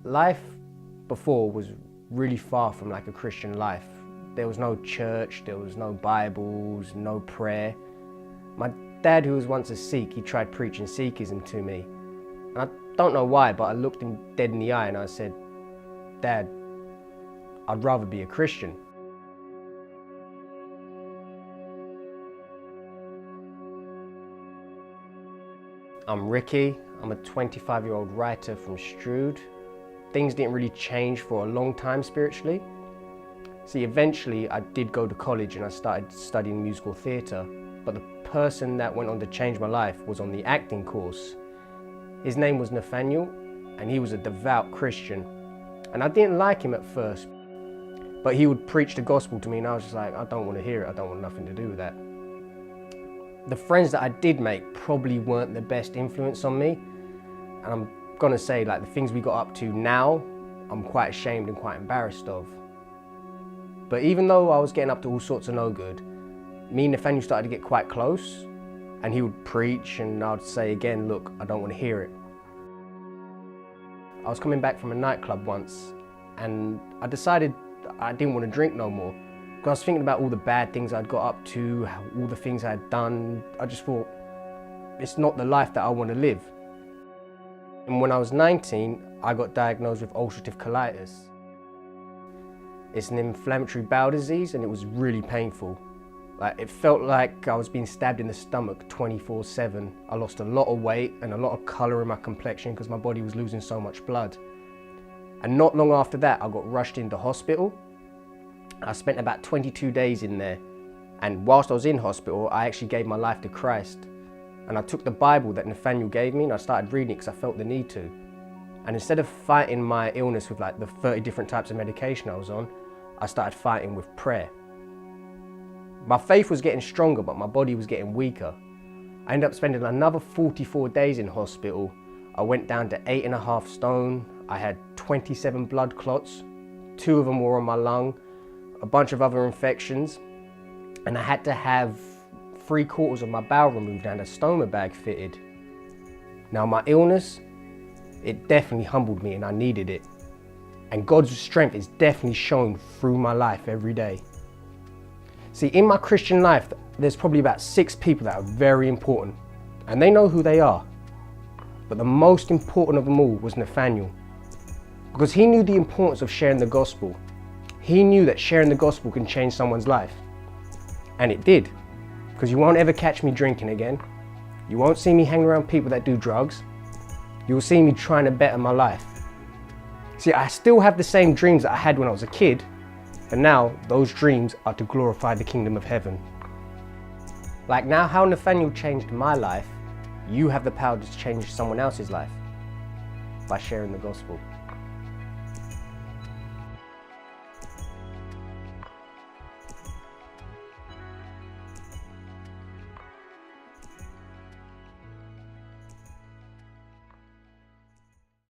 Life before was really far from like a Christian life. There was no church, there was no Bibles, no prayer. My dad, who was once a Sikh, he tried preaching Sikhism to me. And I don't know why, but I looked him dead in the eye and I said, "Dad, I'd rather be a Christian." I'm Ricky. I'm a 25-year-old writer from Strood. Things didn't really change for a long time spiritually. See, eventually I did go to college and I started studying musical theatre, but the person that went on to change my life was on the acting course. His name was Nathaniel, and he was a devout Christian. And I didn't like him at first, but he would preach the gospel to me and I was just like, I don't want to hear it, I don't want nothing to do with that. The friends that I did make probably weren't the best influence on me, and I'm gonna say, like, the things we got up to now, I'm quite ashamed and quite embarrassed of. But even though I was getting up to all sorts of no good, me and Nathaniel started to get quite close, and he would preach and I'd say again, look, I don't want to hear it. I was coming back from a nightclub once and I decided I didn't want to drink no more. I was thinking about all the bad things I'd got up to, all the things I'd done. I just thought, it's not the life that I want to live. And when I was 19, I got diagnosed with ulcerative colitis. It's an inflammatory bowel disease and it was really painful. Like, it felt like I was being stabbed in the stomach 24/7. I lost a lot of weight and a lot of colour in my complexion because my body was losing so much blood. And not long after that, I got rushed into hospital. I spent about 22 days in there, and whilst I was in hospital, I actually gave my life to Christ. And I took the Bible that Nathaniel gave me and I started reading it because I felt the need to. And instead of fighting my illness with like the 30 different types of medication I was on, I started fighting with prayer. My faith was getting stronger, but my body was getting weaker. I ended up spending another 44 days in hospital. I went down to 8.5 stone. I had 27 blood clots. 2 of them were on my lung, a bunch of other infections, and I had to have 3/4 of my bowel removed and a stoma bag fitted. Now, my illness, it definitely humbled me and I needed it. And God's strength is definitely shown through my life every day. See, in my Christian life, there's probably about 6 people that are very important, and they know who they are. But the most important of them all was Nathaniel, because he knew the importance of sharing the gospel. He knew that sharing the gospel can change someone's life. And it did, because you won't ever catch me drinking again. You won't see me hang around people that do drugs. You'll see me trying to better my life. See, I still have the same dreams that I had when I was a kid, but now those dreams are to glorify the kingdom of heaven. Like now how Nathaniel changed my life, you have the power to change someone else's life by sharing the gospel.